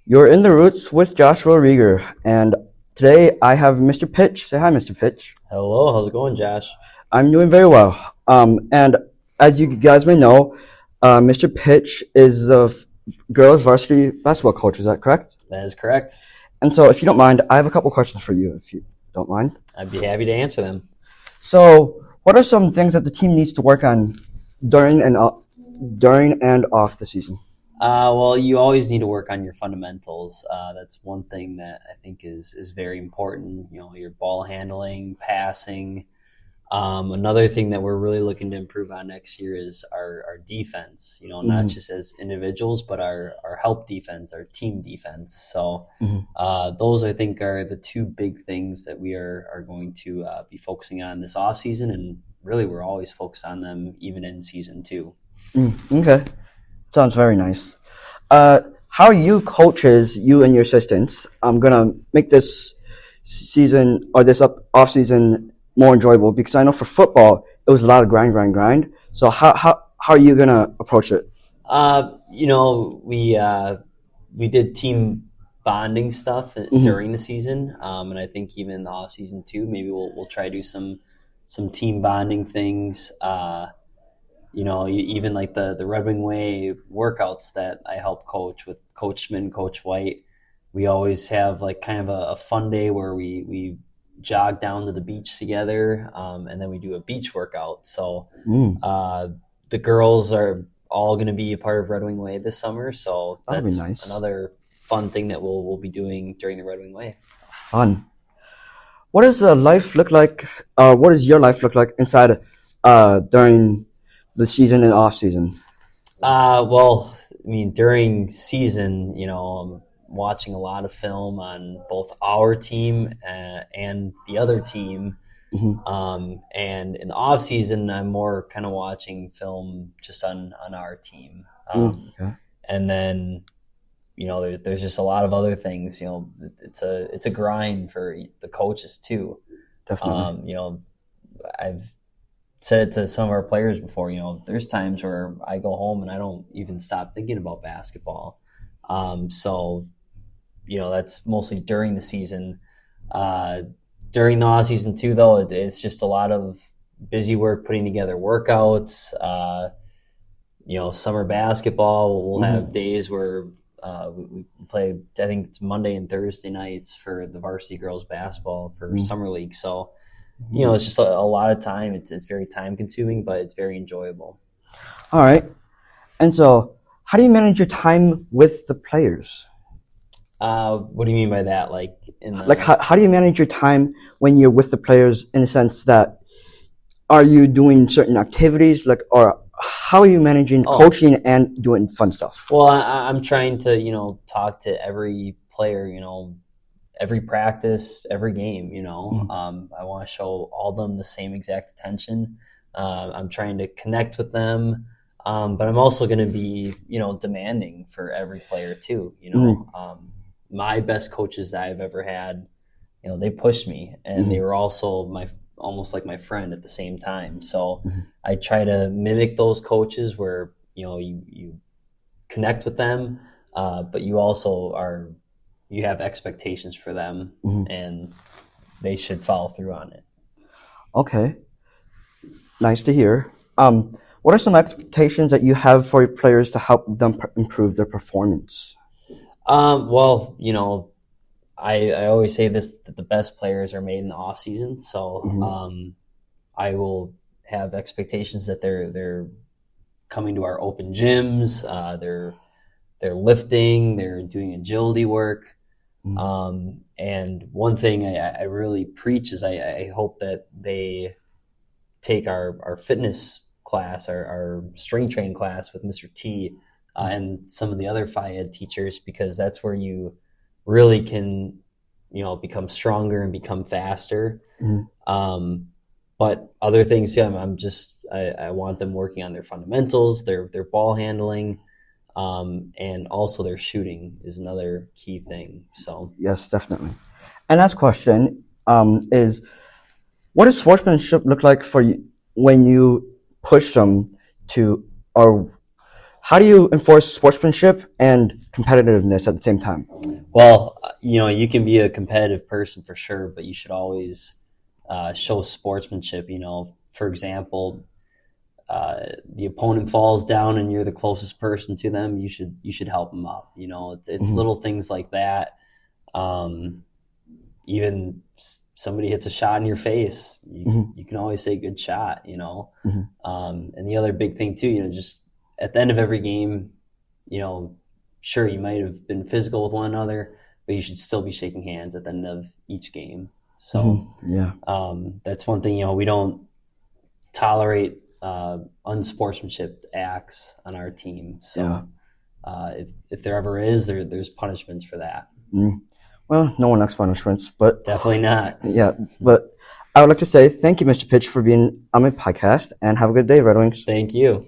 You're in the Roots with Joshua Rieger, and today I have Mr. Pitch. Say hi, Mr. Pitch. Hello, how's it going, Josh? I'm doing very well. And as you guys may know, Mr. Pitch is the girls' varsity basketball coach. Is that correct? That is correct. And so, if you don't mind, I have a couple questions for you, if you don't mind. I'd be happy to answer them. So, what are some things that the team needs to work on during and off the season? Well, you always need to work on your fundamentals. That's one thing that I think is very important. You know, your ball handling, passing. Another thing that we're really looking to improve on next year is our defense. You know, not just as individuals, but our help defense, our team defense. So those, I think, are the two big things that we are going to be focusing on this off season, and really we're always focused on them even in season 2. Okay. Sounds very nice. How are you coaches, you and your assistants, gonna make this season or this off season more enjoyable? Because I know for football it was a lot of grind. So how are you gonna approach it? You know, we did team bonding stuff during the season, and I think even in the off season too. Maybe we'll try to do some team bonding things. You know, even like the Red Wing Way workouts that I help coach with Coach Schmidt and Coach White. We always have like kind of a fun day where we jog down to the beach together, and then we do a beach workout. So the girls are all going to be a part of Red Wing Way this summer. So that's nice. Another fun thing that we'll be doing during the Red Wing Way. Fun. What does life look like? What does your life look like inside during the season and off season? Well, I mean, during season, you know, I'm watching a lot of film on both our team and the other team. And in the off season, I'm more kind of watching film just on our team. And then, you know, there's just a lot of other things. You know, it's a grind for the coaches too. Definitely. You know, I've said it to some of our players before, you know, there's times where I go home and I don't even stop thinking about basketball. So, you know, that's mostly during the season. During the off season too, though, it's just a lot of busy work putting together workouts. You know, summer basketball, we'll have days where we play, I think it's Monday and Thursday nights for the varsity girls basketball for summer league. So, you know, it's just a lot of time. It's very time consuming, but it's very enjoyable. All right. And so, how do you manage your time with the players? What do you mean by that? Like, how do you manage your time when you're with the players, in the sense that, are you doing certain activities, like, or how are you managing coaching and doing fun stuff? Well, I'm trying to, you know, talk to every player, you know, every practice, every game, you know. I want to show all of them the same exact attention. I'm trying to connect with them, but I'm also going to be, you know, demanding for every player too. You know, my best coaches that I've ever had, you know, they pushed me, and they were also almost like my friend at the same time. So I try to mimic those coaches where, you know, you connect with them, but you also you have expectations for them, and they should follow through on it. Okay. Nice to hear. What are some expectations that you have for your players to help them improve their performance? Well, you know, I always say this, that the best players are made in the off season. So I will have expectations that they're coming to our open gyms, they're lifting, they're doing agility work. And one thing I really preach is I hope that they take our fitness class, our strength training class with Mr. T, and some of the other Phi Ed teachers, because that's where you really can, you know, become stronger and become faster. But other things, yeah, I want them working on their fundamentals, their ball handling, and also their shooting is another key thing. So yes, definitely. And last question is, What does sportsmanship look like for you when you push them to, or how do you enforce sportsmanship and competitiveness at the same time? Well, you can be a competitive person for sure, but you should always show sportsmanship. For example, the opponent falls down and you're the closest person to them, you should help them up. It's little things like that. Even somebody hits a shot in your face, you can always say good shot. And the other big thing too, just at the end of every game, sure, you might have been physical with one another, but you should still be shaking hands at the end of each game. So that's one thing. We don't tolerate unsportsmanship acts on our team. So if there ever is, there's punishments for that. Well, no one likes punishments, but definitely not. Yeah, but I would like to say thank you, Mr. Pitsch, for being on my podcast, and have a good day, Red Wings. Thank you.